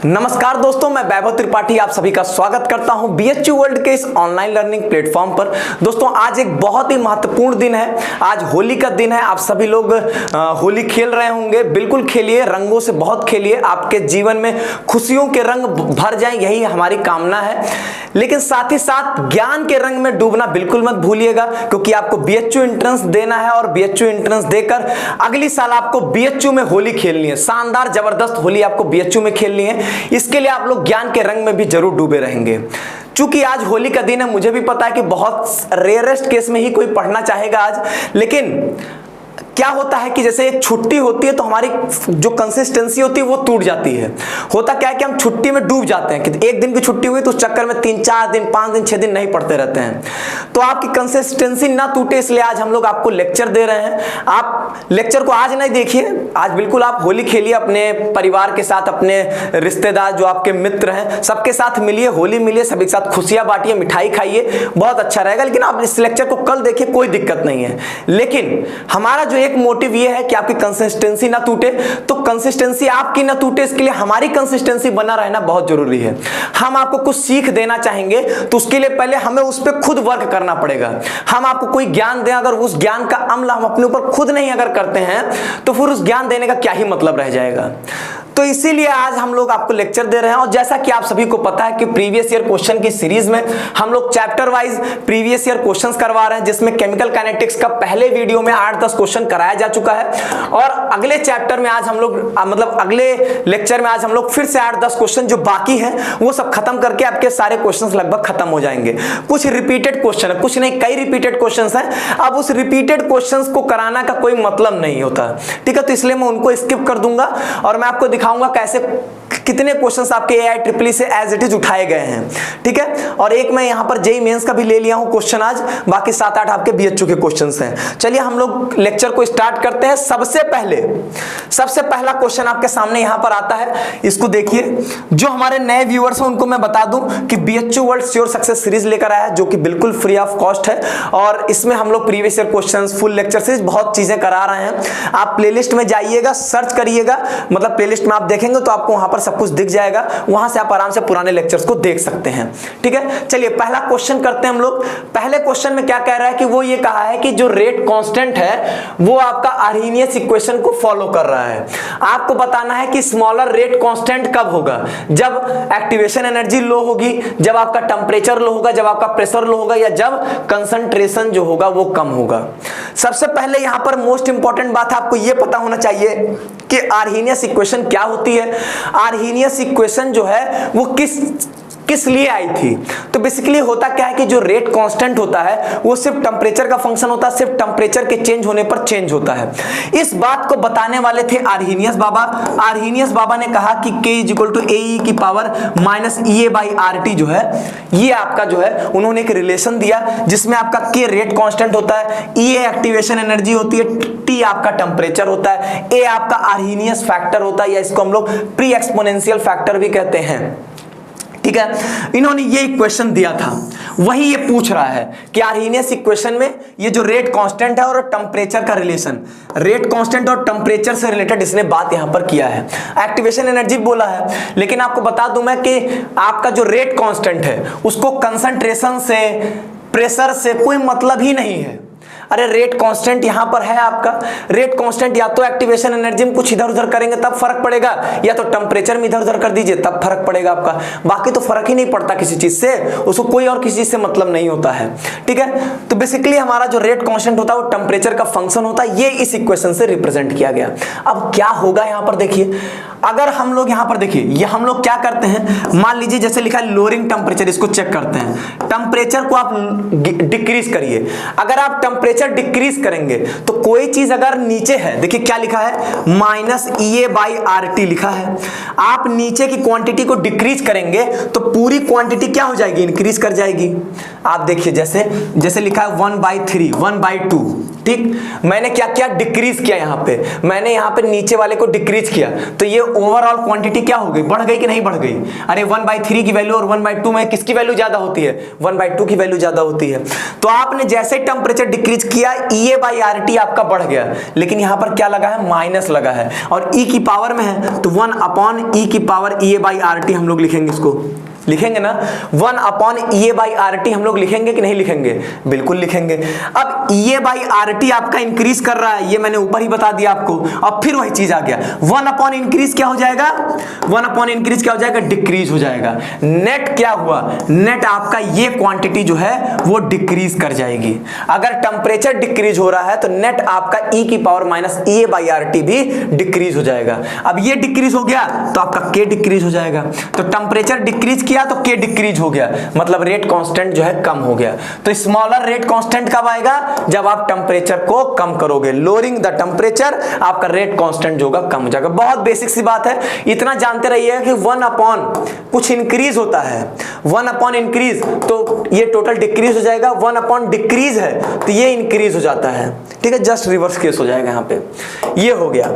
नमस्कार दोस्तों, मैं वैभव त्रिपाठी आप सभी का स्वागत करता हूं बीएचयू वर्ल्ड के इस ऑनलाइन लर्निंग प्लेटफॉर्म पर। दोस्तों आज एक बहुत ही महत्वपूर्ण दिन है, आज होली का दिन है। आप सभी लोग होली खेल रहे होंगे, बिल्कुल खेलिए, रंगों से बहुत खेलिए, आपके जीवन में खुशियों के रंग भर जाएं, यही हमारी कामना है। लेकिन साथ ही साथ ज्ञान के रंग में डूबना बिल्कुल मत भूलिएगा, क्योंकि आपको बीएचयू एंट्रेंस देना है और बीएचयू एंट्रेंस देकर अगली साल आपको बीएचयू में होली खेलनी है। शानदार जबरदस्त होली आपको बीएचयू में खेलनी है। इसके लिए आप लोग ज्ञान के रंग में भी जरूर डूबे रहेंगे। चूंकि आज होली का दिन है, मुझे भी पता है कि बहुत रेयरेस्ट केस में ही कोई पढ़ना चाहेगा आज, लेकिन क्या होता है कि जैसे एक छुट्टी होती है तो हमारी जो कंसिस्टेंसी होती है वो टूट जाती है। होता क्या है कि हम छुट्टी में डूब जाते हैं कि एक दिन की छुट्टी हुई तो उस चक्कर में 3-4 दिन 5 दिन 6 दिन नहीं पढ़ते रहते हैं। तो आपकी कंसिस्टेंसी ना टूटे, इसलिए आज हम लोग आपको लेक्चर दे रहे हैं। आप लेक्चर को आज नहीं देखिए, आज बिल्कुल आप होली खेलिए अपने परिवार के साथ, अपने रिश्तेदार जो आपके मित्र हैं सबके साथ मिलिए, होली मिलिए, सभी के साथ खुशियां बांटिए, मिठाई खाइए, बहुत अच्छा रहेगा। लेकिन आप इस लेक्चर को कल देखिए, कोई दिक्कत नहीं है। लेकिन हमारा जो एक मोटिव ये है कि आपकी कंसिस्टेंसी ना टूटे। तो कंसिस्टेंसी आपकी ना टूटे, इसके लिए हमारी कंसिस्टेंसी बना रहना बहुत जरूरी है। हम आपको कुछ सीख देना चाहेंगे तो उसके लिए पहले हमें उस पर खुद वर्क करना पड़ेगा। हम आपको कोई ज्ञान दें, अगर उस ज्ञान का अमल हम अपने ऊपर खुद नहीं अगर करते हैं तो फिर उस ज्ञान देने का क्या ही मतलब रह जाएगा। तो इसीलिए आज हम लोग आपको लेक्चर दे रहे हैं। और जैसा कि आप सभी को पता है कि प्रीवियस ईयर क्वेश्चन की सीरीज में हम लोग chapter wise previous year questions करवा रहे हैं, जिसमें केमिकल काइनेटिक्स का पहले वीडियो में 8-10 क्वेश्चन कराया जा चुका है। और अगले चैप्टर में आज हम लोग अगले लेक्चर में आज हम लोग फिर से 8-10 क्वेश्चन जो बाकी है वो सब खत्म करके आपके सारे क्वेश्चन लगभग खत्म हो जाएंगे। कुछ रिपीटेड क्वेश्चन है, कुछ नहीं कई रिपीटेड क्वेश्चन हैं। अब उस रिपीटेड क्वेश्चन को कराना का कोई मतलब नहीं होता, ठीक है। तो इसलिए मैं उनको स्किप कर दूंगा और मैं आपको दिखाऊंगा कैसे कितने क्वेश्चंस आपके AIEEE से एज इट इज उठाए गए हैं, ठीक है। और एक मैं यहां पर जेईई मेंस का भी ले लिया हूं क्वेश्चन आज, बाकी 7-8 आपके बीएचयू के क्वेश्चंस हैं। चलिए हम लोग लेक्चर को स्टार्ट करते हैं। सबसे पहला क्वेश्चन आपके सामने यहां पर आता है, इसको देखिए। जो हमारे नए व्यूअर्स हैं उनको मैं बता दूं कि BHU world sure success series लेकर आया है, जो कि बिल्कुल फ्री ऑफ कॉस्ट है। और इसमें हम लोग previous year questions, full lecture series, बहुत चीजें करा रहे हैं। आप प्लेलिस्ट में जाइएगा, सर्च करिएगा, मतलब प्लेलिस्ट में आप देखेंगे तो आपको वहां पर सब कुछ दिख जाएगा, वहां से आप आराम से पुराने लेक्चर्स को देख सकते हैं, ठीक है। चलिए पहला क्वेश्चन करते हैं हम लोग। पहले क्वेश्चन में क्या कह रहा है कि वो ये कहा है कि जो रेट कांस्टेंट है वो आपका आर्हेनियस इक्वेशन को फॉलो कर रहा है। आपको बताना है कि स्मॉलर रेट कांस्टेंट कब होगा, जब एक्टिवेशन एनर्जी लो होगी, जब आपका टेंपरेचर लो होगा, जब आपका प्रेशर लो होगा, या जब कंसंट्रेशन जो होगा वो कम होगा। सबसे पहले यहां पर मोस्ट इंपॉर्टेंट बात आपको यह पता होना चाहिए कि आर्हेनियस इक्वेशन क्या होती है। आर्हेनियस इक्वेशन जो है वो किस लिए आई थी। तो बेसिकली होता क्या है कि जो रेट कांस्टेंट होता है वो सिर्फ टेंपरेचर का फंक्शन होता है, सिर्फ टेंपरेचर के चेंज होने पर चेंज होता है। इस बात को बताने वाले थे आर्हेनियस बाबा। आर्हेनियस बाबा ने कहा कि K = AE की पावर -EA/RT जो है, ये आपका जो है उन्होंने एक रिलेशन दिया, जिसमें आपका K रेट कांस्टेंट होता है, EA एक्टिवेशन एनर्जी होती है, T आपका टेंपरेचर होता है, A आपका आर्हेनियस फैक्टर होता है, या इसको हम लोग प्री एक्सपोनेंशियल फैक्टर भी कहते हैं, ठीक है। इन्होंने ये इक्वेशन दिया था, वही ये पूछ रहा है कि आर्हेनियस इक्वेशन में ये जो रेट कांस्टेंट है और टेंपरेचर का रिलेशन, रेट कांस्टेंट और टेंपरेचर से रिलेटेड इसने बात यहां पर किया है। एक्टिवेशन एनर्जी बोला है, लेकिन आपको बता दूं मैं कि आपका जो रेट कांस्टेंट है उसको कंसंट्रेशन से, प्रेशर से कोई मतलब ही नहीं है। अरे रेट कांस्टेंट यहां पर है आपका, रेट कांस्टेंट या तो एक्टिवेशन एनर्जी में कुछ इधर उधर करेंगे तब फर्क पड़ेगा, या तो टेंपरेचर में इधर उधर कर दीजिए तब फर्क पड़ेगा आपका। बाकी तो फर्क ही नहीं पड़ता किसी चीज से, उसको कोई और किसी चीज से मतलब नहीं होता है, ठीक है। तो बेसिकली हमारा जो रेट कांस्टेंट होता है वो टेंपरेचर का फंक्शन होता है, ये इस इक्वेशन से रिप्रेजेंट किया गया। अब क्या होगा यहां पर देखिए, अगर हम लोग यहां पर देखिए, ये हम लोग क्या करते हैं, मान लीजिए जैसे लिखा है लोअरिंग टेंपरेचर, इसको चेक करते हैं। टेंपरेचर को आप डिक्रीज करिए। अगर आप टेंपरेचर डिक्रीज करेंगे तो कोई चीज अगर नीचे है, देखिए क्या लिखा है, -EA/RT लिखा है। आप नीचे की क्वांटिटी को डिक्रीज करेंगे तो पूरी क्वांटिटी क्या हो जाएगी, इंक्रीज कर जाएगी। आप देखिए जैसे लिखा है 1/3, 1/2, ठीक, मैंने क्या किया, डिक्रीज किया, यहाँ पे मैंने यहाँ पे नीचे वाले को डिक्रीज किया, तो ये ओवरऑल क्वांटिटी क्या हो गई, बढ़ गई कि नहीं बढ़ गई? अरे 1/3 की वैल्यू और 1/2 में किसकी वैल्यू ज्यादा होती है? 1/2 की वैल्यू ज्यादा होती है। तो आपने जैसे टेम्परेचर डिक्रीज किया, EA/RT आपका बढ़ गया, लेकिन यहाँ पर क्या लगा है, माइनस लगा है, और E की पावर में है तो 1/E की पावर EA/RT हम लोग लिखेंगे, इसको लिखेंगे ना, 1/EA/RT हम लोग लिखेंगे कि नहीं लिखेंगे? बिल्कुल लिखेंगे। अब EA/RT आपका इंक्रीज कर रहा है, ये मैंने ऊपर ही बता दिया आपको। अब फिर वही चीज आ गया, 1 इंक्रीज क्या हो जाएगा, 1 इंक्रीज क्या हो जाएगा, डिक्रीज हो जाएगा। नेट क्या हुआ, नेट आपका ये क्वांटिटी जो है वो डिक्रीज कर जाएगी। अगर टेम्परेचर डिक्रीज हो रहा है तो नेट आपका E की पावर माइनस EA/RT भी डिक्रीज हो जाएगा। अब ये डिक्रीज हो गया तो आपका K डिक्रीज हो जाएगा। तो टेम्परेचर डिक्रीज किया तो K डिक्रीज हो गया, मतलब रेट कांस्टेंट जो है कम हो गया। तो स्मॉलर रेट कांस्टेंट कब आएगा, जब आप टेम्परेचर को कम करोगे, लोअरिंग द टेम्परेचर, आपका रेट कांस्टेंट जो होगा कम हो जाएगा। बहुत बेसिक सी बात है, इतना जानते रहिए कि 1 कुछ इंक्रीज होता है, 1 इंक्रीज तो ये टोटल डिक्रीज हो जाएगा, 1 डिक्रीज है तो ये इंक्रीज हो जाता है। ठीक है, जस्ट रिवर्स केस हो जाएगा यहाँ पे। ये हो गया।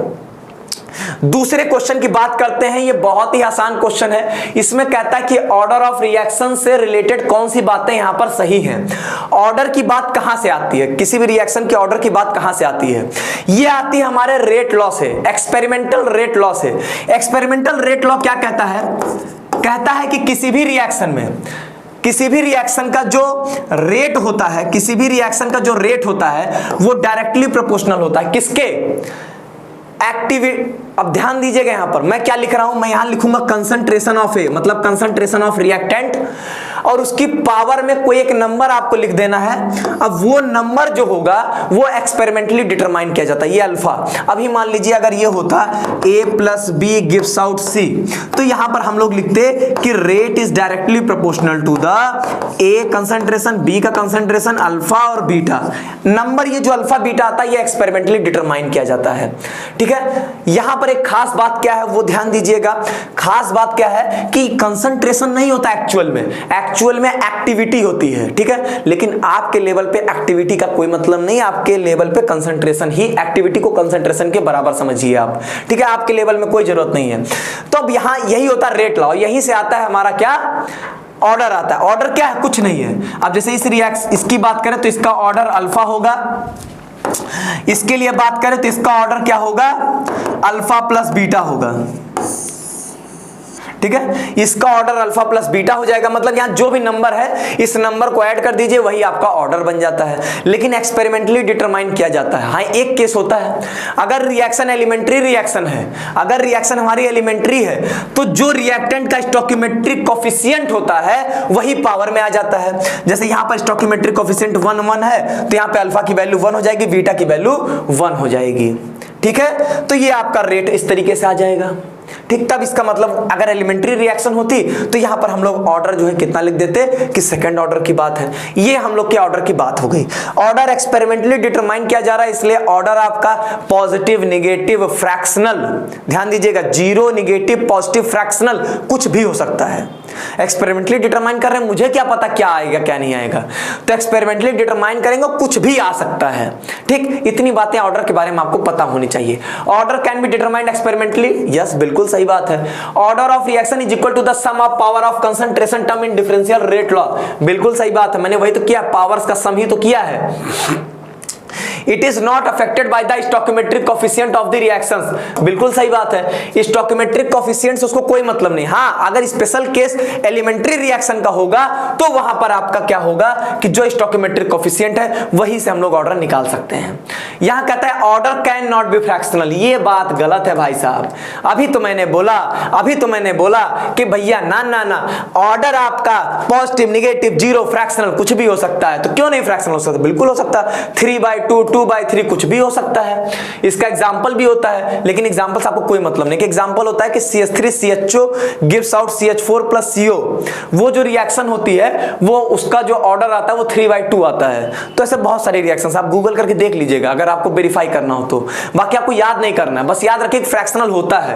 दूसरे क्वेश्चन की बात करते हैं, ये बहुत ही आसान क्वेश्चन है। इसमें कहता है कि ऑर्डर ऑफ रिएक्शन से रिलेटेड कौन सी बातें यहां पर सही हैं। ऑर्डर की बात कहां से आती है, किसी भी रिएक्शन के ऑर्डर की बात कहां से आती है? ये आती है हमारे रेट लॉ से, एक्सपेरिमेंटल रेट लॉ से। एक्सपेरिमेंटल रेट लॉ क्या कहता है? कहता है कि किसी भी रिएक्शन में, किसी भी रिएक्शन का जो रेट होता है, किसी भी रिएक्शन का जो रेट होता है वो डायरेक्टली प्रोपोर्शनल होता है किसके? एक्टिविटी। अब ध्यान दीजिएगा, यहां पर मैं क्या लिख रहा हूं, मैं यहां लिखूंगा कंसंट्रेशन ऑफ ए, मतलब कंसंट्रेशन ऑफ रिएक्टेंट, और उसकी पावर में कोई एक नंबर आपको लिख देना है। अब वो नंबर जो होगा वो एक्सपेरिमेंटली डिटरमाइन किया जाता है, ये अल्फा। अभी मान लीजिए अगर ये होता A + B gives out C, तो यहां पर हम लोग लिखते कि rate is directly proportional to the A concentration, B का कंसंट्रेशन, अल्फा और बीटा। नंबर ये जो अल्फा बीटा आता है ये एक्सपेरिमेंटली डिटरमाइन किया जाता है। ठीक है, यहां पर एक खास बात क्या है वो ध्यान दीजिएगा। खास बात क्या है कि कंसंट्रेशन नहीं होता एक्चुअल में, एक्चुअल में एक्टिविटी होती है। ठीक है, लेकिन आपके लेवल पे एक्टिविटी का कोई मतलब नहीं, आपके लेवल पे कंसंट्रेशन ही, एक्टिविटी को कंसंट्रेशन के बराबर समझिए आप। ठीक है, आपके लेवल में कोई जरूरत नहीं है। तो अब यहां यही होता है रेट लॉ, यहीं से आता है हमारा क्या, ऑर्डर आता है। ऑर्डर क्या है, कुछ नहीं है। अब जैसे इसकी बात करें तो इसका ऑर्डर अल्फा होगा, इसके लिए बात करें तो इसका ऑर्डर क्या होगा, अल्फा प्लस बीटा होगा। ठीक है, इसका ऑर्डर अल्फा प्लस बीटा हो जाएगा, मतलब यहां जो भी नंबर है इस नंबर को ऐड कर दीजिए, वही आपका ऑर्डर बन जाता है। लेकिन एक्सपेरिमेंटली डिटरमाइन किया जाता है। हाँ, एक केस होता है, अगर रिएक्शन एलिमेंट्री रिएक्शन है, अगर रिएक्शन हमारी एलिमेंट्री है तो जो रिएक्टेंट का स्टोइकियोमेट्रिक कोफिशिएंट होता है वही पावर में आ जाता है। जैसे यहां पर स्टोइकियोमेट्रिक कोफिशिएंट 1 है तो यहां पे अल्फा की वैल्यू 1 हो जाएगी, बीटा की वैल्यू 1 हो जाएगी। ठीक है, तो ये आपका रेट इस तरीके से आ जाएगा। ठीक, तब इसका मतलब अगर एलिमेंट्री रिएक्शन होती तो यहां पर हम लोग ऑर्डर जो है कितना लिख देते कि सेकंड ऑर्डर की बात है। ये हम लोग के ऑर्डर की बात हो गई। ऑर्डर एक्सपेरिमेंटली डिटरमाइन किया जा रहा है, इसलिए ऑर्डर आपका पॉजिटिव, नेगेटिव, फ्रैक्शनल, ध्यान दीजिएगा, 0, नेगेटिव, पॉजिटिव, फ्रैक्शनल कुछ भी हो सकता है। एक्सपेरिमेंटली डिटरमाइन कर रहे हैं, मुझे क्या पता क्या आएगा क्या नहीं आएगा, तो एक्सपेरिमेंटली डिटरमाइन करेंगे कुछ भी आ सकता है। ठीक, इतनी बातें ऑर्डर के बारे में आपको पता होनी चाहिए। Order can be determined experimentally, yes, बिल्कुल सही बात है। Order of reaction is equal to the sum of power of concentration term in differential rate law, बिल्कुल सही बात है। मैंने वही तो किया, पावर्स का सम ही तो किया है। It is not affected by the stoichiometric coefficient of the reactions, बिल्कुल सही बात है। स्टोइकियोमेट्रिक कोफिशिएंट से उसको कोई मतलब नहीं। हाँ, अगर स्पेशल केस एलिमेंट्री रिएक्शन का होगा तो वहां पर आपका क्या होगा कि जो स्टोइकियोमेट्रिक कोफिशिएंट है वही से हम लोग ऑर्डर निकाल सकते हैं। यहां कहता है order can not be fractional, ये बात गलत है भाई साहब। अभी तो मैंने बोला कि भैया ना ना ना, ऑर्डर आपका पॉजिटिव, नेगेटिव, 0, फ्रैक्शनल कुछ भी हो सकता है। तो क्यों नहीं फ्रैक्शनल हो सकता, बिल्कुल हो सकता है। 3/2, 2/3 कुछ भी हो सकता है। इसका एग्जांपल भी होता है, लेकिन एग्जांपल से आपको कोई मतलब नहीं। कि एग्जांपल होता है कि CH3CHO gives out CH4 + CO, वो जो रिएक्शन होती है वो उसका जो ऑर्डर आता है वो 3/2 आता है। तो ऐसे बहुत सारे रिएक्शंस आप गूगल करके देख लीजिएगा अगर आपको वेरीफाई करना हो तो। बाकी आपको याद नहीं करना है, बस याद रखिए फ्रैक्शनल होता है।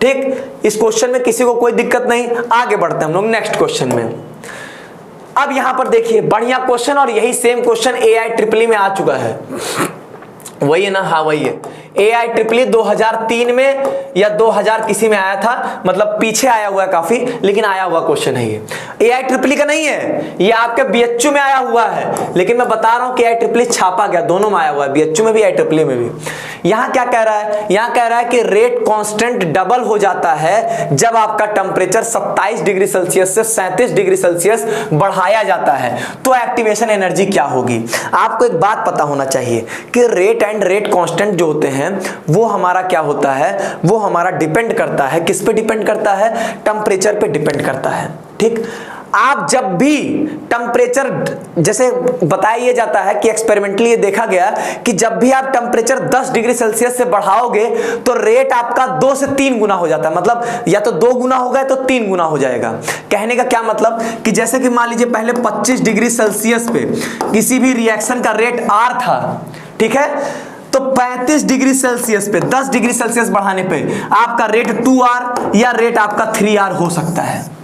ठीक, इस क्वेश्चन में किसी को कोई दिक्कत नहीं। आगे बढ़ते हैं हम लोग नेक्स्ट क्वेश्चन में। अब यहां पर देखिए बढ़िया क्वेश्चन, और यही सेम क्वेश्चन AI ट्रिपल में आ चुका है। वही है ना, हाँ वही है। AIEEE 2003 में या 2000 किसी में आया था, मतलब पीछे आया हुआ है काफी, लेकिन आया हुआ क्वेश्चन है ये। AIEEE का नहीं है, ये आपके BHU में आया हुआ है, लेकिन मैं बता रहा हूं कि AIEEE छापा गया, दोनों में आया हुआ है, BHU में भी AIEEE में भी। यहां क्या कह रहा है, यहां कह रहा है कि रेट कांस्टेंट डबल हो जाता है जब आपका टेम्परेचर 27 डिग्री सेल्सियस से 37 डिग्री सेल्सियस बढ़ाया जाता है, तो एक्टिवेशन एनर्जी क्या होगी। आपको एक बात पता होना चाहिए कि रेट एंड रेट कांस्टेंट जो होते हैं वो हमारा क्या होता है, वो हमारा डिपेंड करता है, किस पे डिपेंड करता है, टेम्परेचर पे डिपेंड करता है। ठीक, आप जब भी टेम्परेचर, जैसे बताया जाता है कि एक्सपेरिमेंटली ये देखा गया कि जब भी आप टेम्परेचर 10 डिग्री सेल्सियस से बढ़ाओगे तो रेट आपका 2 से 3 गुना हो जाता है, मतलब या तो 2 गुना होगा तो 3 गुना हो जाएगा। कहने का क्या मतलब कि जैसे कि मान लीजिए पहले 25 डिग्री सेल्सियस पे किसी भी रिएक्शन का रेट R था, ठीक है, तो 35 डिग्री सेल्सियस पे 10 डिग्री सेल्सियस बढ़ाने पे आपका रेट 2R या रेट आपका 3R हो सकता है।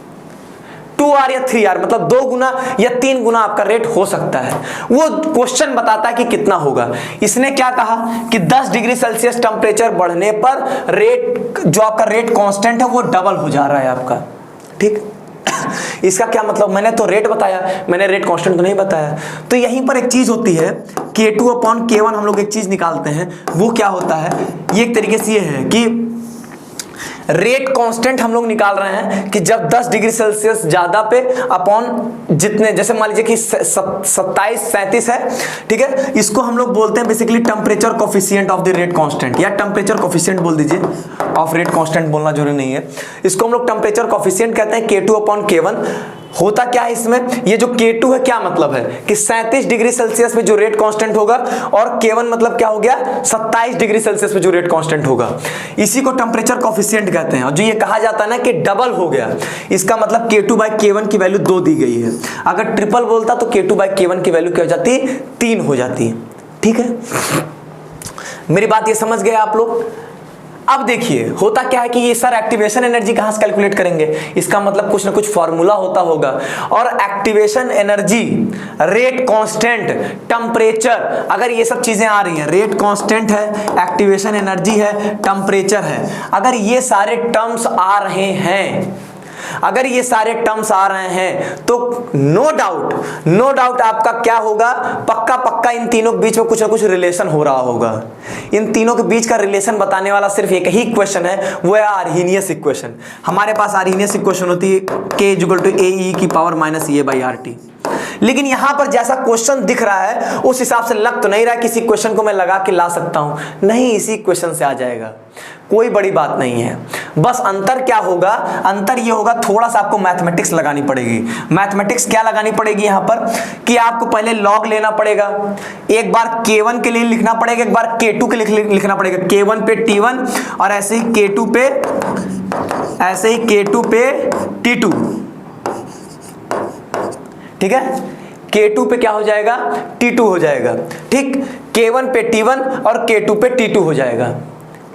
2R या 3R मतलब 2 गुना या 3 गुना आपका रेट हो सकता है। वो क्वेश्चन बताता है कि कितना होगा। इसने क्या कहा कि 10 डिग्री सेल्सियस टेम्परेचर बढ़ने पर रेट, जो आपका रेट कांस्टेंट है वो डबल हो जा रहा है आपका। ठीक, इसका क्या मतलब, मैंने तो रेट बताया, मैंने रेट कांस्टेंट तो नहीं बताया। तो यहीं पर एक चीज होती है K2/K1, हम लोग एक चीज निकालते हैं, वो क्या होता है, ये एक तरीके से ये है कि रेट कांस्टेंट हम लोग निकाल रहे हैं कि जब 10 डिग्री सेल्सियस ज्यादा पे अपॉन जितने, जैसे मान लीजिए कि 27-37 है, ठीक है, इसको हम लोग बोलते हैं basically temperature coefficient of the rate constant, या टेम्परेचर कोफिशिएंट बोल दीजिए, ऑफ रेट कांस्टेंट बोलना जरूरी नहीं है। इसको हम लोग टेम्परेचर कोफिशिएंट कहते हैं, K2/K1। होता क्या है इसमें, ये जो K2 है क्या मतलब है कि 37 डिग्री सेल्सियस में जो रेट कांस्टेंट होगा, और K1 मतलब क्या हो गया, 27 डिग्री सेल्सियस में जो रेट कांस्टेंट होगा, इसी को टेम्परेचर कोफिशिएंट कहते हैं। और जो ये कहा जाता है ना कि डबल हो गया, इसका मतलब K2/K1 की वैल्यू 2 दी गई है। अगर ट्रिपल बोलता तो K2/K1 की वैल्यू क्या हो जाती, 3 हो जाती। ठीक है, मेरी बात ये समझ गए आप लोग। अब देखिए होता क्या है कि ये सर एक्टिवेशन एनर्जी कहां से कैलकुलेट करेंगे, इसका मतलब कुछ ना कुछ फॉर्मूला होता होगा। और activation energy, rate constant, temperature, अगर ये सब चीजें आ रही हैं, रेट कांस्टेंट है, एक्टिवेशन एनर्जी है, टेम्परेचर है, अगर ये सारे टर्म्स आ रहे हैं, अगर ये सारे टर्म्स आ रहे हैं तो नो डाउट आपका क्या होगा, पक्का पक्का इन तीनों के बीच में कुछ ना कुछ रिलेशन हो रहा होगा। इन तीनों के बीच का रिलेशन बताने वाला सिर्फ एक ही इक्वेशन है, वो है आर्हीनियस इक्वेशन। हमारे पास आर्हीनियस इक्वेशन होती है K=AE⁻⁴ लेकिन यहां पर जैसा क्वेश्चन दिख रहा है उस हिसाब से लग तो नहीं रहा कि इसी क्वेश्चन को मैं लगा के ला सकता हूं, नहीं, इसी क्वेश्चन से आ जाएगा, कोई बड़ी बात नहीं है। बस अंतर क्या होगा, अंतर ये होगा थोड़ा सा आपको मैथमेटिक्स लगानी पड़ेगी। मैथमेटिक्स क्या लगानी पड़ेगी यहां पर कि आपको पहले लॉग लेना पड़ेगा, एक बार K1 के लिए लिखना पड़ेगा, एक बार K2 के लिए लिखना पड़ेगा, K1 पे T1 और ऐसे ही K2 पे T2। ठीक है, K2 पे क्या हो जाएगा, T2 हो जाएगा। ठीक, K1 पे T1 और K2 पे T2 हो जाएगा।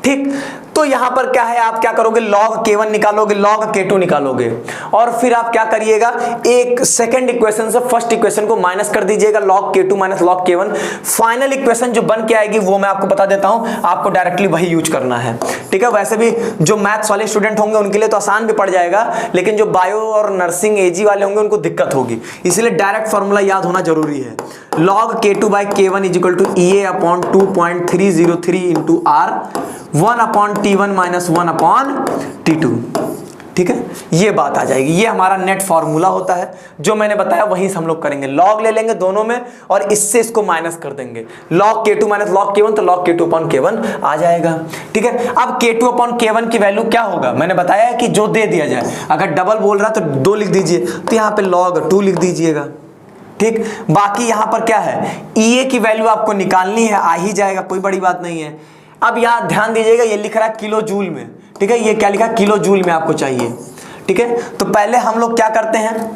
ठीक, तो यहां पर क्या है, आप क्या करोगे, log K1 निकालोगे, log K2 निकालोगे, और फिर आप क्या करिएगा, एक सेकंड इक्वेशन से फर्स्ट इक्वेशन को माइनस कर दीजिएगा, log K2 minus log K1। Final equation जो बन के आएगी वो मैं आपको बता देता हूं, आपको डायरेक्टली वही यूज करना है। ठीक है, वैसे भी जो मैथ्स वाले स्टूडेंट होंगे उनके लिए तो आसान भी पड़ जाएगा, लेकिन जो बायो और नर्सिंग एजी वाले होंगे उनको दिक्कत होगी, इसलिए डायरेक्ट फॉर्मूला याद होना जरूरी है। log K2/K1 =EA/2.303 × R 1/T1 - 1/T2। ठीक है, ये बात आ जाएगी, ये हमारा नेट फॉर्मूला होता है, जो मैंने बताया वहीं से हम लोग करेंगे। लॉग ले लेंगे दोनों में और इससे इसको माइनस कर देंगे, log K2 minus log K1 तो log K2/K1 आ जाएगा। ठीक है, अब K2/K1 की वैल्यू क्या होगा, मैंने बताया कि जो दे दिया जाए, अगर डबल बोल रहा है तो 2 लिख दीजिए, तो यहाँ पे log 2 लिख दीजिएगा। ठीक, बाकी यहां पर क्या है, EA की वैल्यू आपको निकालनी है, आ ही जाएगा, कोई बड़ी बात नहीं है। अब यहां ध्यान दीजिएगा, ये लिख रहा है किलो जूल में, ठीक है, ये क्या लिखा, किलो जूल में आपको चाहिए। ठीक है, तो पहले हम लोग क्या करते हैं,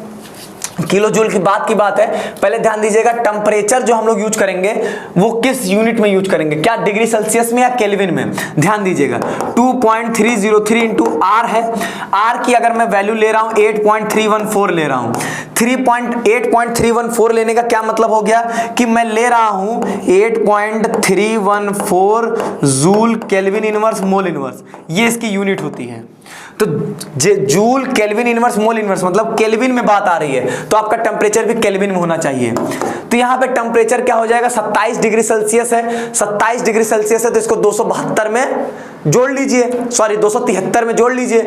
किलो जूल की बात है, पहले ध्यान दीजिएगा टेम्परेचर जो हम लोग यूज करेंगे वो किस यूनिट में यूज करेंगे, क्या डिग्री सेल्सियस में या केल्विन में। ध्यान दीजिएगा 2.303 × R है, R की अगर मैं वैल्यू ले रहा हूं 8.314 ले रहा हूं, 8.314 लेने का क्या मतलब हो गया कि मैं ले रहा हूं 8.314 joule kelvin inverse mole inverse, ये इसकी यूनिट होती है। तो joule kelvin inverse mole inverse मतलब केल्विन में बात आ रही है, तो आपका टेम्परेचर भी केल्विन में होना चाहिए। तो यहां पे टेम्परेचर क्या हो जाएगा, 27 डिग्री सेल्सियस है। 27 डिग्री सेल्सियस है तो इसको 272 में जोड़ लीजिए, सॉरी 273 में जोड़ लीजिए,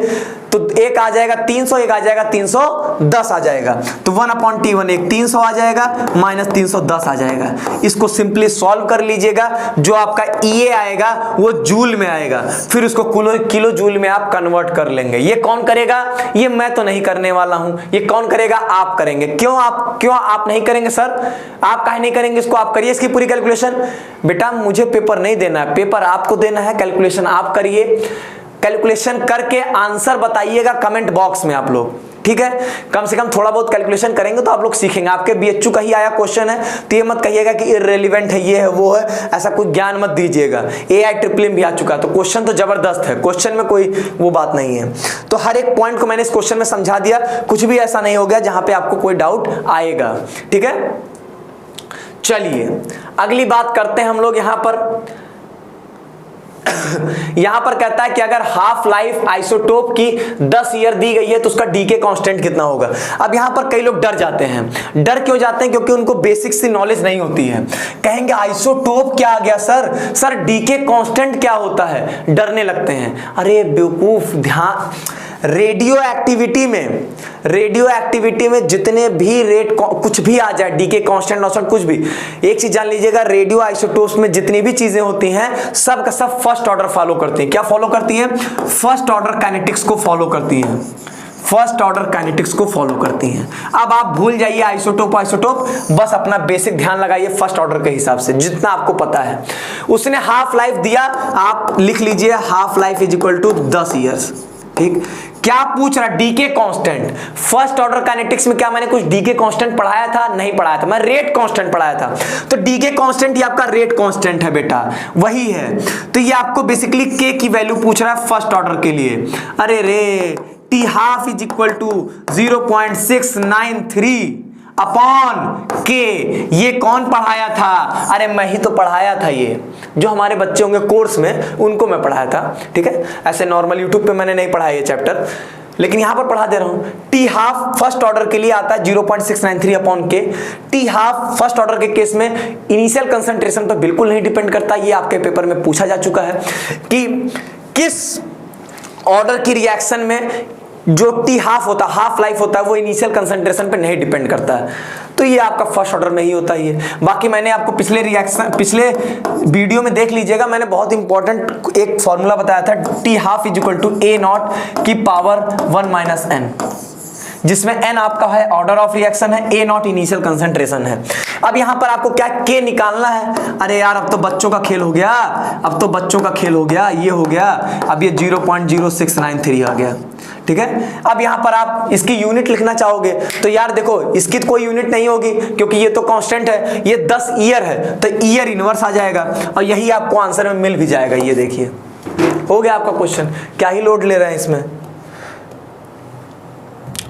तो एक आ जाएगा 300, एक आ जाएगा 310 आ जाएगा। तो 1/T1 एक 300 आ जाएगा माइनस 310 आ जाएगा। इसको सिंपली सॉल्व कर लीजिएगा, जो आपका EA आएगा वो जूल में आएगा, फिर उसको किलो जूल में आप कन्वर्ट कर लेंगे। ये कौन करेगा, ये मैं तो नहीं करने वाला हूं, ये कौन करेगा, आप करेंगे। क्यों आप नहीं करेंगे सर, आप काहे नहीं करेंगे, इसको आप करिए इसकी पूरी कैलकुलेशन। बेटा मुझे पेपर नहीं देना है, पेपर आपको देना है, कैलकुलेशन आप करिए। कैलकुलेशन करके आंसर बताइएगा कमेंट बॉक्स में आप लोग, ठीक है। कम से कम थोड़ा बहुत कैलकुलेशन करेंगे तो आप लोग सीखेंगे। आपके BHU का ही आया क्वेश्चन है तो ये मत कहिएगा कि इररिलेवेंट है, ये है वो है, ऐसा कोई ज्ञान मत दीजिएगा। AIEEE भी आ चुका है तो क्वेश्चन तो जबरदस्त है, क्वेश्चन में कोई वो बात नहीं है। तो हर एक पॉइंट को मैंने इस क्वेश्चन में समझा दिया, कुछ भी ऐसा नहीं हो गया जहां पे आपको कोई डाउट आएगा, ठीक है। चलिए अगली बात करते हैं हम लोग। यहां पर कहता है कि अगर हाफ लाइफ आइसोटोप की 10 ईयर दी गई है तो उसका डीके कांस्टेंट कितना होगा। अब यहां पर कई लोग डर जाते हैं। डर क्यों जाते हैं, क्योंकि उनको बेसिक सी नॉलेज नहीं होती है। कहेंगे आइसोटोप क्या आ गया सर डीके कांस्टेंट क्या होता है, डरने लगते हैं। अरे बेवकूफ, ध्यान, रेडियो एक्टिविटी में जितने भी रेट कुछ भी आ जाए, डीके कांस्टेंट नॉस्टेंट कुछ भी, एक चीज जान लीजिएगा, रेडियो आइसोटोप्स में जितनी भी चीजें होती हैं सब का सब फर्स्ट ऑर्डर फॉलो करती हैं। क्या फॉलो करती हैं, फर्स्ट ऑर्डर काइनेटिक्स को फॉलो करती हैं, फर्स्ट ऑर्डर काइनेटिक्स को फॉलो करती हैं। अब आप भूल जाइए आइसोटोप, बस अपना बेसिक ध्यान लगाइए फर्स्ट ऑर्डर के हिसाब से जितना आपको पता है। उसने हाफ लाइफ दिया, आप लिख लीजिए half life is equal to 10 years, ठीक। क्या पूछ रहा, decay constant. First order kinetics में क्या मैंने कुछ डीके कांस्टेंट पढ़ाया था, नहीं पढ़ाया था, मैं रेट कांस्टेंट पढ़ाया था। तो डीके कांस्टेंट ये आपका रेट कांस्टेंट है बेटा, वही है। तो ये आपको बेसिकली के की वैल्यू पूछ रहा है फर्स्ट ऑर्डर के लिए। अरे रे, T half is equal to 0.693 upon K, ये कौन पढ़ाया था, अरे मैं ही तो पढ़ाया था। ये जो हमारे बच्चे होंगे कोर्स में उनको मैं पढ़ाया था, ठीक है। ऐसे नॉर्मल यूट्यूब पे मैंने नहीं पढ़ाया ये चैप्टर, लेकिन यहां पर पढ़ा दे रहा हूं। टी हाफ फर्स्ट ऑर्डर के लिए आता है 0.693 अपॉन के। टी हाफ फर्स्ट ऑर्डर के केस में इनिशियल कंसंट्रेशन पर बिल्कुल नहीं डिपेंड करता। ये आपके पेपर में पूछा जा चुका है कि किस ऑर्डर की रिएक्शन में जो टी हाफ होता है, हाफ लाइफ होता है, वो इनिशियल कंसंट्रेशन पे नहीं डिपेंड करता है। तो ये आपका फर्स्ट ऑर्डर में ही होता है ये। बाकी मैंने आपको पिछले वीडियो में देख लीजिएगा, मैंने बहुत इंपॉर्टेंट एक फॉर्मूला बताया था, T half is equal to A not की पावर 1 माइनस एन, जिसमें n आपका है ऑर्डर ऑफ रिएक्शन है, a नॉट इनिशियल कंसंट्रेशन है। अब यहां पर आपको क्या k निकालना है। अरे यार अब तो बच्चों का खेल हो गया, ये हो गया। अब ये 0.0693 आ गया, ठीक है। अब यहां पर आप इसकी यूनिट लिखना चाहोगे तो यार देखो इसकी तो कोई यूनिट नहीं होगी क्योंकि ये तो कांस्टेंट है, ये 10 ईयर है तो ईयर इनवर्स आ जाएगा और यही आपको आंसर में मिल भी जाएगा। ये देखिए हो गया आपका क्वेश्चन, क्या ही लोड ले रहे हैं इसमें।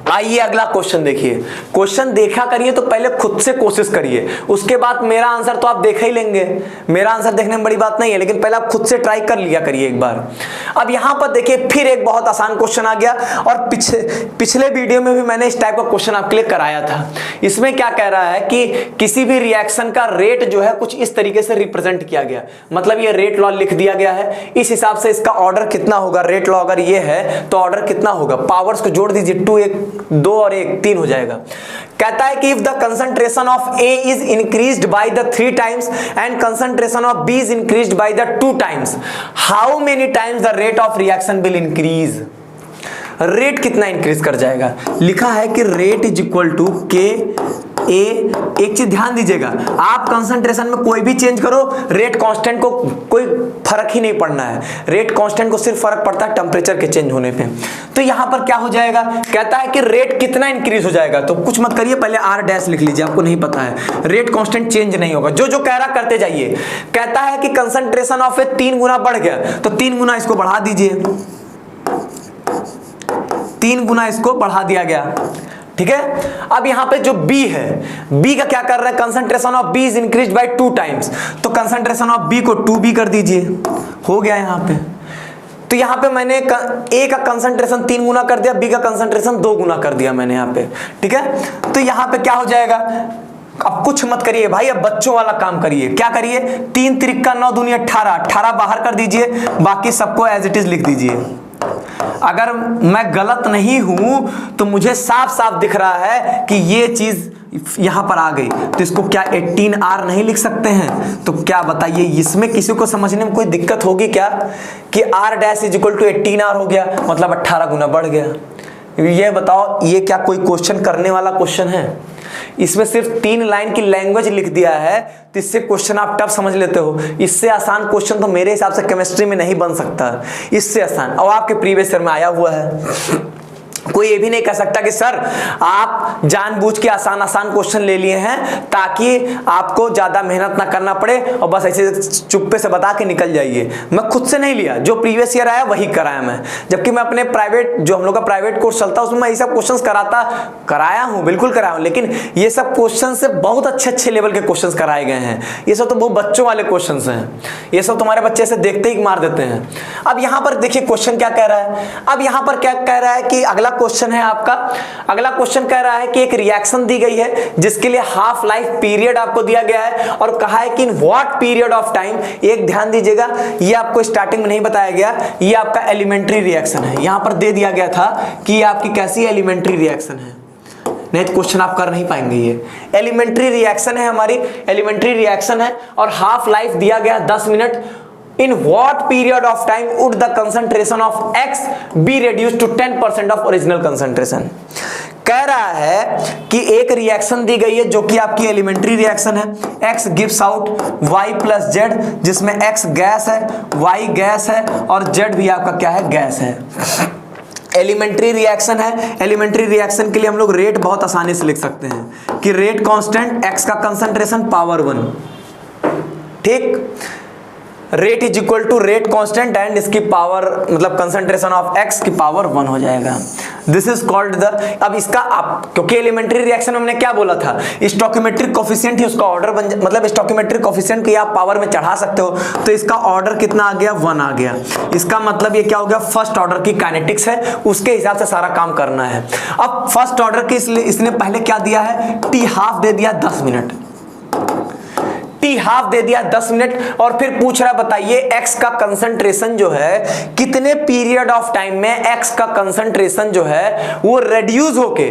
आइए अगला क्वेश्चन देखिए। क्वेश्चन देखा करिए तो पहले खुद से कोशिश करिए, उसके बाद मेरा आंसर तो आप देख ही लेंगे। मेरा आंसर देखने में बड़ी बात नहीं है, लेकिन पहले आप खुद से ट्राई कर लिया करिए एक बार। अब यहां पर देखिए फिर एक बहुत आसान क्वेश्चन आ गया और पिछले वीडियो में भी मैंने इस टाइप का क्वेश्चन आपके लिए कराया था। इसमें क्या कह रहा है कि किसी भी रिएक्शन का रेट जो है कुछ इस तरीके से रिप्रेजेंट किया गया, मतलब ये रेट लॉ लिख दिया गया है, इस हिसाब से इसका ऑर्डर कितना होगा। रेट लॉ अगर ये है तो ऑर्डर कितना होगा, पावर्स को जोड़ दीजिए, 2 1 2 और 1 3 हो जाएगा। कहता है कि if the concentration of A is increased by the 3 times and concentration of B is increased by the 2 times, how many times the rate of reaction will increase. Rate कितना इंक्रीज कर जाएगा। लिखा है कि रेट इज इक्वल टू के ए। एक चीज ध्यान दीजिएगा, आप कंसंट्रेशन में कोई भी चेंज करो, रेट कांस्टेंट को कोई फर्क ही नहीं पड़ना है। रेट कांस्टेंट को सिर्फ फर्क पड़ता है टेम्परेचर के चेंज होने पे। तो यहां पर क्या हो जाएगा, कहता है कि रेट कितना इंक्रीज हो जाएगा। तो कुछ मत करिए, पहले आर डैश लिख लीजिए, आपको नहीं पता है, रेट कांस्टेंट चेंज नहीं होगा, जो जो कह रहा करते जाइए। कहता है कि कंसंट्रेशन ऑफ ए 3 गुना बढ़ गया, तो 3 गुना इसको बढ़ा दीजिए, 3 गुना इसको बढ़ा दिया गया। ठीक है। अब यहां पे जो B है, B का क्या कर रहा है, concentration of B is increase by 2 times, तो कंसंट्रेशन ऑफ B को 2B कर दीजिए, हो गया यहां पे। तो यहां पे मैंने A का कंसंट्रेशन 3 गुना कर दिया, B का कंसंट्रेशन 2 गुना कर दिया मैंने यहां पे, ठीक है। तो यहां पे क्या हो जाएगा, अब कुछ मत करिए भाई, अब बच्चों वाला काम करिए। क्या करिए, 3 त्रिक 9 दूनी 18, 18 बाहर कर दीजिए, बाकी सबको एज इट इज लिख दीजिए। अगर मैं गलत नहीं हूं तो मुझे साफ साफ दिख रहा है कि ये चीज यहां पर आ गई, तो इसको क्या 18R नहीं लिख सकते हैं? तो क्या बताइए, इसमें किसी को समझने में कोई दिक्कत होगी क्या कि R dash is equal to 18R हो गया, मतलब 18 गुना बढ़ गया। ये बताओ, ये क्या कोई क्वेश्चन करने वाला क्वेश्चन है? इसमें सिर्फ 3 लाइन की लैंग्वेज लिख दिया है, तो इससे क्वेश्चन आप टफ समझ लेते हो। इससे आसान क्वेश्चन तो मेरे हिसाब से केमिस्ट्री में नहीं बन सकता, इससे आसान, और आपके प्रीवियस ईयर में आया हुआ है। कोई ये भी नहीं कह सकता कि सर आप जानबूझ के आसान आसान क्वेश्चन ले लिए हैं ताकि आपको ज्यादा मेहनत ना करना पड़े और बस ऐसे चुप्पे से बता के निकल जाइए। मैं खुद से नहीं लिया, जो प्रीवियस ईयर आया वही कराया मैं, जबकि मैं अपने प्राइवेट, जो हम लोग का प्राइवेट कोर्स चलता है उसमें मैं ये सब क्वेश्चंस कराया हूँ, बिल्कुल कराया हूँ, लेकिन ये सब क्वेश्चन से बहुत अच्छे लेवल के क्वेश्चन कराए गए हैं। ये सब तो बहुत बच्चों वाले क्वेश्चन हैं, ये सब तुम्हारे बच्चे से देखते ही मार देते हैं। अब यहाँ पर देखिए क्वेश्चन क्या कह रहा है, अब यहाँ पर क्या कह रहा है कि अगला क्वेश्चन है आपका, अगला क्वेश्चन कह रहा है कि एक रिएक्शन दी गई है जिसके लिए हाफ लाइफ पीरियड आपको दिया गया है और कहा है कि in what period of time. एक ध्यान दीजिएगा, ये आपको स्टार्टिंग में नहीं बताया गया, ये आपका एलिमेंट्री रिएक्शन है, यहां पर दे दिया गया था कि ये आपकी कैसी एलिमेंट्री रिएक्शन है, नहीं तो क्वेश्चन आप कर नहीं पाएंगे। ये एलिमेंट्री रिएक्शन है, हमारी एलिमेंट्री रिएक्शन है और हाफ लाइफ दिया गया 10 minute. In what period of time would the concentration of X be reduced to 10% of original concentration? कह रहा है कि एक रिएक्शन दी गई है जो कि आपकी एलिमेंट्री रिएक्शन है, X gives out Y plus Z, जिसमें X गैस है, Y गैस है और Z भी आपका क्या है, गैस है। एलिमेंट्री रिएक्शन है, एलिमेंट्री रिएक्शन के लिए हम लोग रेट बहुत आसानी से लिख सकते हैं कि रेट कांस्टेंट, X का कंसंट्रेशन पावर 1, ठीक। Rate is equal to rate constant and इसकी पावर, मतलब कंसंट्रेशन ऑफ एक्स की पावर 1 हो जाएगा। दिस इज कॉल्ड द, अब इसका आप, क्योंकि एलिमेंट्री रिएक्शन में हमने क्या बोला था, स्टोइकियोमेट्रिक कोफिशिएंट ही उसका ऑर्डर बन, मतलब स्टोइकियोमेट्रिक कोफिशिएंट को आप पावर में चढ़ा सकते हो, तो इसका ऑर्डर कितना आ गया, 1 आ गया। इसका मतलब ये क्या हो गया, फर्स्ट ऑर्डर की काइनेटिक्स है, उसके हिसाब से सारा काम करना है। अब फर्स्ट ऑर्डर के इसने पहले क्या दिया है, टी हाफ दे दिया 10 मिनट, टी हाफ दे दिया 10 मिनट और फिर पूछ रहा है बताइए एक्स का कंसंट्रेशन जो है कितने पीरियड ऑफ टाइम में एक्स का कंसंट्रेशन जो है वो रिड्यूस होके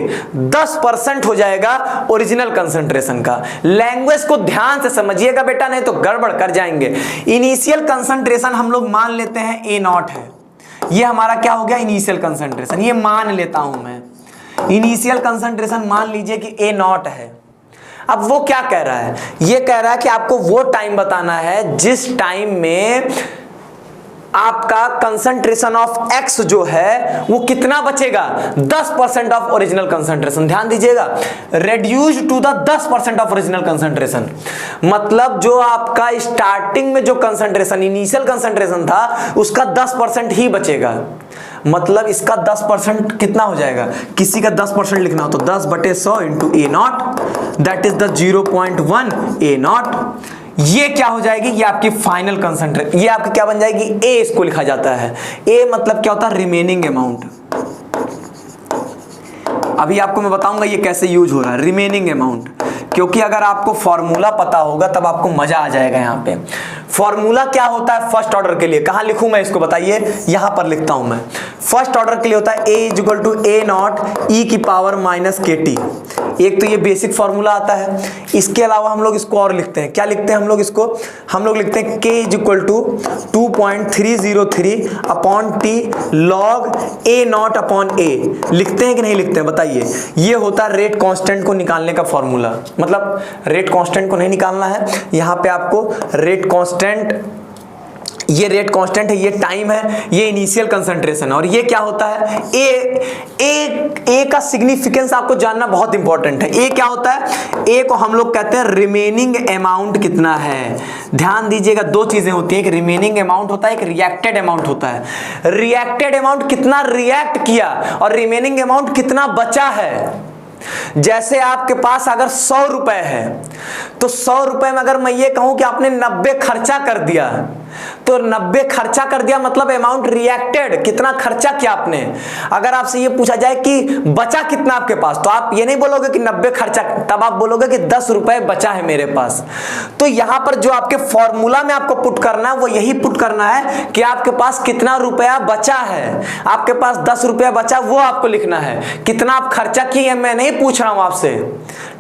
10% हो जाएगा ओरिजिनल कंसंट्रेशन का। लैंग्वेज को ध्यान से समझिएगा बेटा, नहीं तो गड़बड़ कर जाएंगे। इनिशियल कंसंट्रेशन हम लोग मान लेते हैं A0 है, ये हमारा क्या हो गया, इनिशियल कंसंट्रेशन, ये मान लेता हूं मैं, इनिशियल कंसंट्रेशन मान लीजिए कि A0 है। अब वो क्या कह रहा है, ये कह रहा है कि आपको वो टाइम बताना है जिस टाइम में आपका कंसंट्रेशन ऑफ एक्स जो है वो कितना बचेगा, 10% ऑफ ओरिजिनल कंसंट्रेशन। ध्यान दीजिएगा, reduced to the 10% of original concentration, मतलब जो आपका स्टार्टिंग में जो कंसंट्रेशन, इनिशियल कंसंट्रेशन था उसका 10% ही बचेगा। मतलब इसका 10% कितना हो जाएगा, किसी का 10% लिखना हो तो 10/100 into A0, that is the 0.1 A0। ये क्या हो जाएगी, ये आपकी फाइनल कंसंट्रेशन, ये आपकी क्या बन जाएगी, A इसको लिखा जाता है। A मतलब क्या होता है, रिमेनिंग अमाउंट। अभी आपको मैं बताऊंगा ये कैसे यूज हो रहा है, रिमेनिंग अमाउंट, क्योंकि अगर आपको फॉर्मूला पता होगा तब आपको मजा आ जाएगा। यहाँ पे फॉर्मूला क्या होता है फर्स्ट ऑर्डर के लिए, कहां लिखूं मैं इसको बताइए, यहां पर लिखता हूं मैं। फर्स्ट ऑर्डर के लिए होता है A equal to A0 e की पावर माइनस KT। एक तो ये बेसिक फॉर्मूला आता है, इसके अलावा हम लोग इसको और लिखते हैं, क्या लिखते हैं हम लोग इसको, हम लोग लिखते हैं K equal to 2.303 upon T log A0 upon A। लिखते हैं कि नहीं लिखते हैं बताइए। ये होता है रेट कांस्टेंट को निकालने का फॉर्मूला, मतलब रेट कांस्टेंट को नहीं निकालना है, यहाँ पे आपको रेट कांस्टेंट, ये रेट कांस्टेंट है, ये टाइम है, ये इनिशियल कंसंट्रेशन है, और ये क्या होता है, ए का सिग्निफिकेंस आपको जानना बहुत इंपॉर्टेंट है। ए क्या होता है, ए को हम लोग कहते हैं रिमेनिंग अमाउंट कितना है। ध्यान दीजिएगा, दो चीजें होती है, एक रिमेनिंग अमाउंट होता है, एक रिएक्टेड अमाउंट होता है। रिएक्टेड अमाउंट कितना रिएक्ट किया और रिमेनिंग अमाउंट कितना बचा है। जैसे आपके पास अगर 100 रुपए है तो 100 रुपए में अगर मैं ये कहूं कि आपने 90 खर्चा कर दिया, तो 90 खर्चा कर दिया मतलब अमाउंट रिएक्टेड, कितना खर्चा किया आपने। अगर आपसे ये पूछा जाए कि बचा कितना आपके पास, तो आप ये नहीं बोलोगे कि 90 खर्चा, तब आप बोलोगे कि 10 रुपए बचा है मेरे पास। तो यहां पर जो आपके फॉर्मूला में आपको पुट करना है वो यही पुट करना है कि आपके पास कितना रुपया बचा है। आपके पास 10 रुपया बचा वो आपको लिखना है, कितना आप खर्चा किए मैं नहीं पूछ रहा हूं आपसे,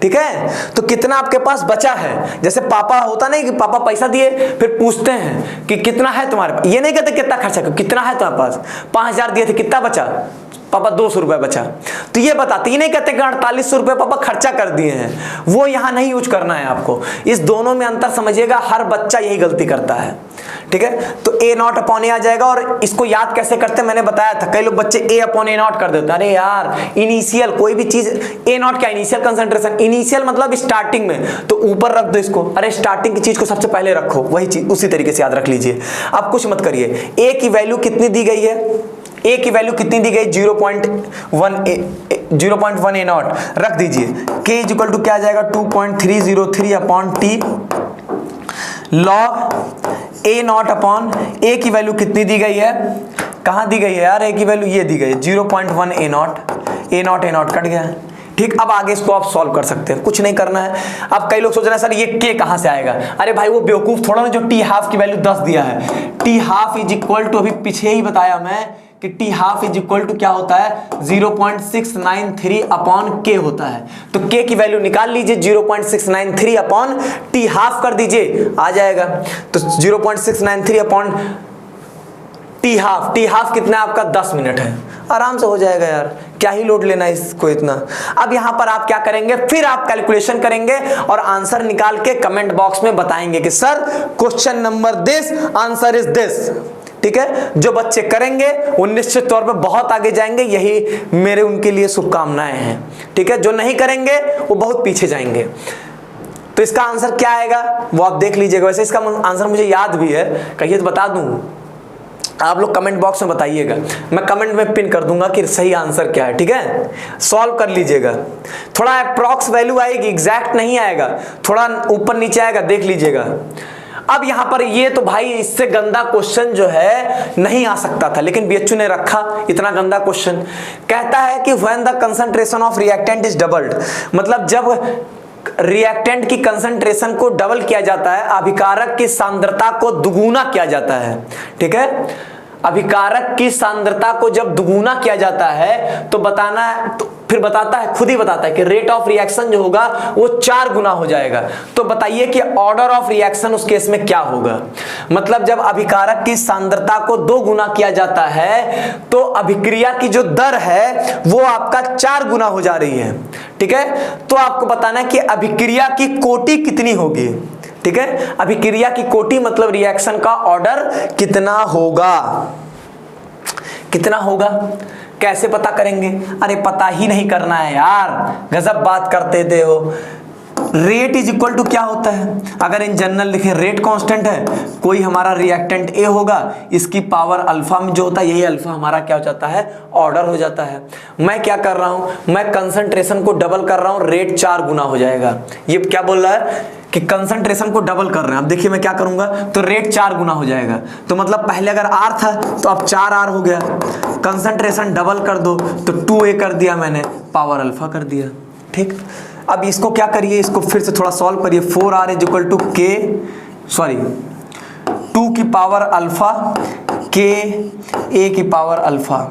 ठीक है। तो कितना आपके पास बचा है, जैसे पापा होता नहीं कि पापा पैसा दिए फिर पूछते हैं कि कितना है तुम्हारे पास, ये नहीं कहते कितना खर्चा किया, कितना है तुम्हारे पास, 5000 दिए थे कितना बचा, पापा 200 रुपए बचा, तो ये बताते, ये नहीं कहते कि 4800 रुपए पापा खर्चा कर दिए हैं, वो यहां नहीं यूज करना है आपको। इस दोनों में अंतर समझिएगा, हर बच्चा यही गलती करता है, ठीक है। तो A0 अपॉन ए आ जाएगा, और इसको याद कैसे करते हैं मैंने बताया था, कई लोग बच्चे A अपॉन A0 कर देते हैं। अरे यार इनिशियल कोई भी चीज, A0 क्या, इनिशियल कंसंट्रेशन, इनिशियल मतलब स्टार्टिंग में, तो ऊपर रख दो इसको। अरे स्टार्टिंग की चीज को सबसे पहले रखो, वही चीज उसी तरीके से याद रख लीजिए। अब कुछ मत करिए। A की वैल्यू कितनी दी गई है, A की वैल्यू कितनी दी गई, 0.1 A0 रख दीजिए। K इक्वल टू क्या आ जाएगा, 2.303 upon T log A0 upon A की वैल्यू कितनी दी गई है, कहां दी गई है यार, A की वैल्यू ये दी गई है 0.1 A0 कट गया, ठीक। अब आगे इसको आप सॉल्व कर सकते हैं, कुछ नहीं करना है। अब कई लोग सोच रहे हैं सर ये K कहां से आएगा, अरे भाई वो बेवकूफ थोड़ा ना जो टी हाफ की वैल्यू 10 दिया है। T half is equal to, अभी पीछे ही बताया मैं कि T half is equal to क्या होता है, 0.693 अपॉन K होता है। तो K की वैल्यू निकाल लीजिए, 0.693 अपॉन टी हाफ कर दीजिए, आ जाएगा। तो 0.693 अपॉन टी हाफ कितना आपका 10 मिनट है, आराम से हो जाएगा यार, क्या ही लोड लेना इसको इतना। अब यहां पर आप क्या करेंगे, फिर आप कैलकुलेशन करेंगे और आंसर निकाल के कमेंट बॉक्स में बताएंगे कि sir question number this, answer is this, ठीक है। जो बच्चे करेंगे वो निश्चित तौर पे बहुत आगे जाएंगे, यही मेरे उनके लिए शुभकामनाएं हैं, ठीक है। जो नहीं करेंगे वो बहुत पीछे जाएंगे। तो इसका आंसर क्या आएगा वो आप देख लीजिएगा। वैसे इसका आंसर मुझे याद भी है, कहिए तो बता दूं, आप लोग कमेंट बॉक्स में बताइएगा, मैं कमेंट में पिन कर दूंगा कि सही आंसर क्या है, ठीक है। सॉल्व कर लीजिएगा, थोड़ा अप्रॉक्स वैल्यू आएगी, एग्जैक्ट नहीं आएगा, थोड़ा ऊपर नीचे आएगा, देख लीजिएगा। अब यहां पर ये तो भाई इससे गंदा क्वेश्चन जो है नहीं आ सकता था, लेकिन बीएचयू ने रखा इतना गंदा क्वेश्चन। कहता है कि when the concentration of reactant is doubled, मतलब जब रिएक्टेंट की कंसंट्रेशन को डबल किया जाता है, अभिकारक की सांद्रता को दुगुना किया जाता है, ठीक है। अभिकारक की सांद्रता को जब दुगुना किया जाता है तो बताना है, तो फिर बताता है, खुद ही बताता है कि रेट ऑफ रिएक्शन जो होगा वो 4 गुना हो जाएगा। तो बताइए कि ऑर्डर ऑफ रिएक्शन उस केस में क्या होगा। मतलब जब अभिकारक की सांद्रता को 2 गुना किया जाता है तो अभिक्रिया की जो दर है वो आपका 4 गुना हो जा रही है, ठीक है। तो आपको बताना है कि अभिक्रिया की कोटि कितनी होगी, ठीक है। अभिक्रिया की कोटि मतलब रिएक्शन का ऑर्डर कितना होगा, कितना होगा, कैसे पता करेंगे, अरे पता ही नहीं करना है यार, गजब बात करते थे हो। रेट इज इक्वल टू क्या होता है, अगर इन जनरल लिखे रेट कांस्टेंट है, कोई हमारा रिएक्टेंट ए होगा, इसकी पावर अल्फा में जो होता है, यही अल्फा हमारा क्या हो जाता है, ऑर्डर हो जाता है। मैं क्या कर रहा हूं, मैं कंसंट्रेशन को डबल कर रहा हूं, रेट 4 गुना हो जाएगा। ये क्या बोल रहा है कि कंसंट्रेशन को डबल कर रहे हैं। अब देखिए मैं क्या करूंगा, तो रेट 4 गुना हो जाएगा। तो मतलब पहले अगर R था तो अब 4R हो गया, कंसंट्रेशन डबल कर दो तो 2A कर दिया मैंने, पावर अल्फा कर दिया, ठीक। अब इसको क्या करिए, इसको फिर से थोड़ा सॉल्व करिए। 4R is equal to K, sorry 2 की पावर अल्फा K A की पावर अल्फा।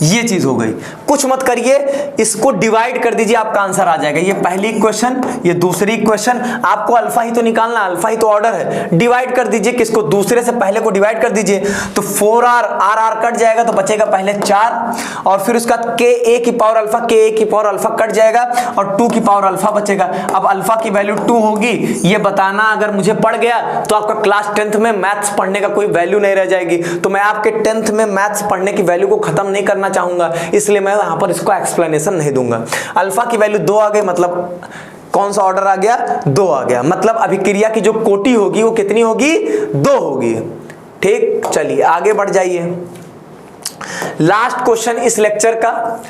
ये चीज हो गई, कुछ मत करिए, इसको डिवाइड कर दीजिए, आपका आंसर आ जाएगा। ये पहली इक्वेशन, ये दूसरी इक्वेशन, आपको अल्फा ही तो निकालना, अल्फा ही तो ऑर्डर है। डिवाइड कर दीजिए, किसको, दूसरे से पहले को डिवाइड कर दीजिए, तो 4R, R कट जाएगा तो बचेगा पहले 4, और फिर उसका K A की पावर अल्फा, K A की पावर अल्फा कट जाएगा और 2 की पावर अल्फा बचेगा। अब अल्फा की वैल्यू 2 होगी, ये बताना अगर मुझे पड़ गया तो आपका क्लास 10th में मैथ्स पढ़ने का कोई वैल्यू नहीं रह जाएगी। तो मैं आपके 10th में मैथ्स पढ़ने की वैल्यू को खत्म नहीं करना चाहूंगा, इसलिए मैं यहां पर इसको एक्सप्लेनेशन नहीं दूंगा। अल्फा की वैल्यू 2 आ गई, मतलब कौन सा ऑर्डर आ गया, 2 आ गया। मतलब अभिक्रिया की जो कोटि होगी वो कितनी होगी, 2 होगी, ठीक, चलिए आगे बढ़ जाइए। लास्ट क्वेश्चन इस लेक्चर का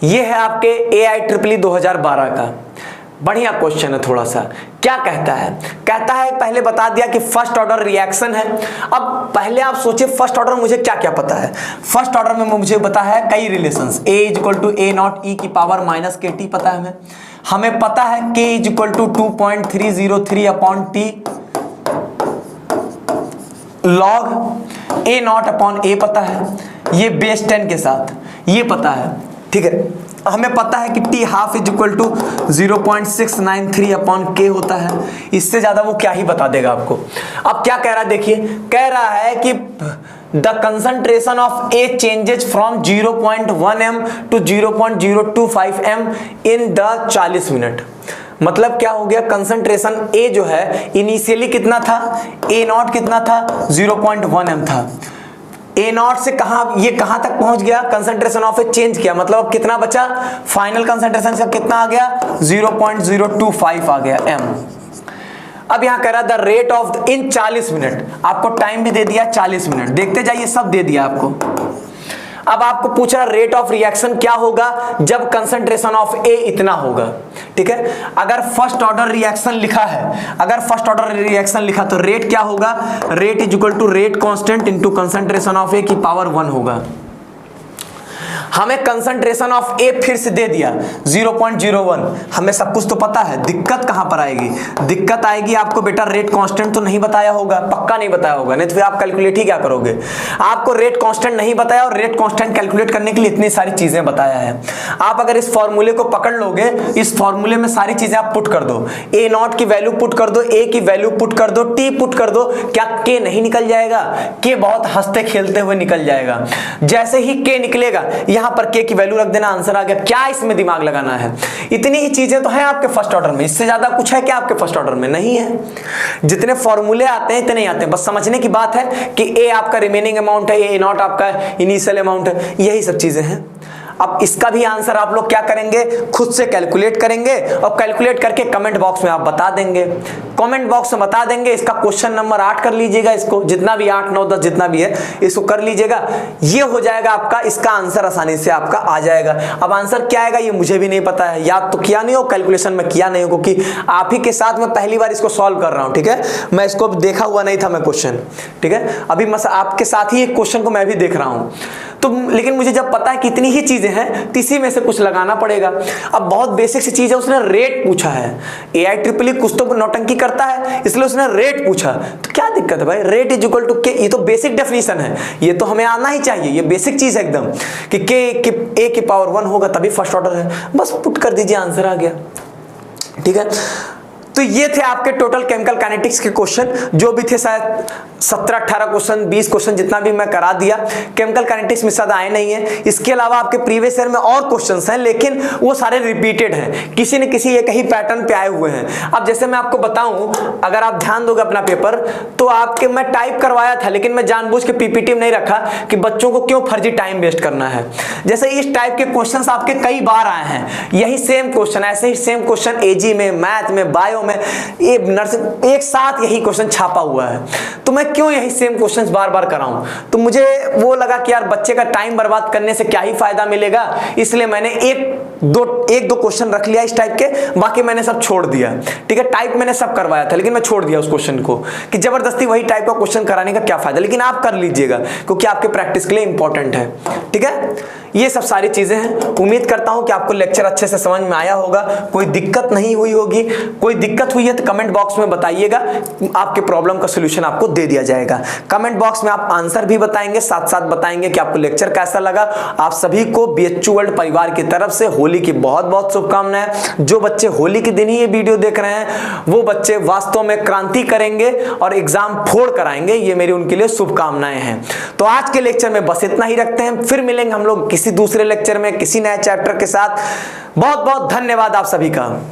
ये है आपके AIEEE 2012 का। बढ़िया क्वेश्चन है थोड़ा सा। क्या कहता है? कहता है, पहले बता दिया कि फर्स्ट ऑर्डर रिएक्शन है। अब पहले आप सोचिए फर्स्ट ऑर्डर मुझे क्या क्या पता है। फर्स्ट ऑर्डर में मुझे पता है कई रिलेशंस, A = A0 e की पावर -kt पता है हमें पता है K = 2.303/T log A0/A पता है, ये बेस 10 के साथ ये पता है, ठीक है। हमें पता है कि T ½ = 0.693/K होता है। इससे ज्यादा वो क्या ही बता देगा आपको। अब क्या कह रहा है देखिए, कह रहा है कि the concentration of A changes from 0.1 m to 0.025 m in the 40 minute. मतलब क्या हो गया, कंसंट्रेशन A जो है इनिशियली कितना था, A0 कितना था, 0.1 m था। A0 से कहां तक पहुंच गया, कंसंट्रेशन ऑफ ए चेंज किया, मतलब अब कितना बचा, फाइनल कंसंट्रेशन से कितना आ गया, 0.025 आ गया m। अब यहां कह रहा the rate of in 40 minute, आपको टाइम भी दे दिया 40 मिनट, देखते जाइए सब दे दिया आपको। अब आपको पूछ रहा रेट ऑफ रिएक्शन क्या होगा जब कंसंट्रेशन ऑफ A इतना होगा, ठीक है। अगर फर्स्ट ऑर्डर रिएक्शन लिखा है, तो रेट क्या होगा, rate = rate constant into concentration of A की पावर 1 होगा। हमें कंसंट्रेशन ऑफ A फिर से दे दिया 0.01, हमें सब कुछ तो पता है। दिक्कत कहां पर आएगी, दिक्कत आएगी आपको बेटा रेट कांस्टेंट तो नहीं बताया होगा, पक्का नहीं बताया होगा, नहीं तो फिर आप कैलकुलेट ही क्या करोगे। आपको रेट कांस्टेंट नहीं बताया और रेट कांस्टेंट कैलकुलेट करने के लिए इतनी सारी चीजें बताया है। आप अगर इस फॉर्मूले को पकड़ लोगे, इस फॉर्मूले में सारी चीजें आप पुट कर दो, A0 की वैल्यू पुट कर दो, A की वैल्यू पुट कर दो, T पुट कर दो, क्या K नहीं निकल जाएगा, K बहुत हंसते खेलते हुए निकल जाएगा। जैसे ही K निकलेगा यहां पर K की वैल्यू रख देना, आंसर आ गया। क्या इसमें दिमाग लगाना है, इतनी ही चीजें तो हैं आपके फर्स्ट ऑर्डर में, इससे ज्यादा कुछ है क्या आपके फर्स्ट ऑर्डर में, नहीं है। जितने फॉर्मूले आते हैं इतने ही आते हैं, बस समझने की बात है कि A आपका रिमेनिंग अमाउंट है, A0 आपका इनिशियल अमाउंट है, यही सब चीजें हैं। अब इसका भी आंसर आप लोग क्या करेंगे, खुद से कैलकुलेट करेंगे और कैलकुलेट करके कमेंट बॉक्स में आप बता देंगे, कमेंट बॉक्स में बता देंगे। इसका क्वेश्चन नंबर 8 कर लीजिएगा, इसको जितना भी 8, 9, 10 जितना भी है इसको कर लीजिएगा, ये हो जाएगा आपका, इसका आंसर आसानी से आपका आ जाएगा। अब आंसर क्या आएगा ये मुझे भी नहीं पता है, याद तो किया नहीं हो, कैलकुलेशन में किया नहीं हो, क्योंकि आप ही के साथ मैं पहली बार इसको सॉल्व कर रहा हूं, ठीक है। मैं इसको देखा हुआ नहीं था मैं क्वेश्चन, ठीक है, अभी आपके साथ ही एक क्वेश्चन को मैं भी देख रहा हूं। तो लेकिन मुझे जब पता है कि इतनी ही चीजें हैं, इसी में से कुछ लगाना पड़ेगा। अब बहुत बेसिक सी चीज है, उसने रेट पूछा है, AIEEE कुछ तो नौटंकी करता है, इसलिए उसने रेट पूछा, तो क्या दिक्कत है भाई, रेट = K, ये तो बेसिक डेफिनेशन है, ये तो हमें आना ही चाहिए, ये बेसिक चीज है एकदम कि A की पावर 1 होगा तभी फर्स्ट ऑर्डर है, बस पुट कर दीजिए, आंसर आ गया, ठीक है। तो ये थे आपके टोटल केमिकल काइनेटिक्स के क्वेश्चन, जो भी थे शायद 17-18 क्वेश्चन, 20 क्वेश्चन जितना भी मैं करा दिया। केमिकल काइनेटिक्स में ज्यादा आए नहीं है, इसके अलावा आपके प्रीवियस ईयर में और क्वेश्चंस हैं, लेकिन वो सारे रिपीटेड हैं, किसी न किसी एक ही पैटर्न पे आए हुए हैं। अब जैसे मैं आपको बताऊं, अगर आप ध्यान दोगे अपना पेपर, तो आपके मैं टाइप करवाया था, लेकिन मैं जानबूझ के PPT में नहीं रखा कि बच्चों को क्यों फर्जी टाइम वेस्ट करना है। जैसे इस टाइप के क्वेश्चन आपके कई बार आए हैं, यही सेम क्वेश्चन, ऐसे ही सेम क्वेश्चन AG में, मैथ में, बायो में, ये नर्सिंग, एक साथ यही क्वेश्चन छापा हुआ है। तो मैं क्यों यही सेम क्वेश्चंस बार बार कराऊं, तो मुझे वो लगा कि यार बच्चे का टाइम बर्बाद करने से क्या ही फायदा मिलेगा, इसलिए मैंने एक दो क्वेश्चन रख लिया इस टाइप के, बाकी मैंने सब छोड़ दिया, ठीक है। टाइप मैंने सब करवाया था, लेकिन मैं छोड़ दिया उस क्वेश्चन को कि जबरदस्ती वही टाइप का क्वेश्चन कराने का क्या फायदा, लेकिन आप कर लीजिएगा क्योंकि आपके प्रैक्टिस के लिए इंपॉर्टेंट है, ठीक है। ये सब सारी चीजें हैं। उम्मीद करता हूं कि आपको लेक्चर अच्छे से समझ में आया होगा, कोई दिक्कत नहीं हुई होगी। कोई दिक्कत हुई है तो कमेंट बॉक्स में बताइएगा, आपके प्रॉब्लम का सॉल्यूशन आपको दे दिया जाएगा। कमेंट बॉक्स में आप आंसर भी बताएंगे, साथ साथ बताएंगे कि आपको लेक्चर कैसा लगा। आप सभी को BHU वर्ल्ड परिवार की तरफ से होली की बहुत बहुत शुभकामनाएं। जो बच्चे होली के दिन ही ये वीडियो देख रहे हैं, वो बच्चे वास्तव में क्रांति करेंगे और एग्जाम फोड़ कराएंगे, ये मेरी उनके लिए शुभकामनाएं हैं। तो आज के लेक्चर में बस इतना ही रखते हैं, फिर मिलेंगे हम लोग किसी दूसरे लेक्चर में किसी नए चैप्टर के साथ। बहुत बहुत धन्यवाद आप सभी का।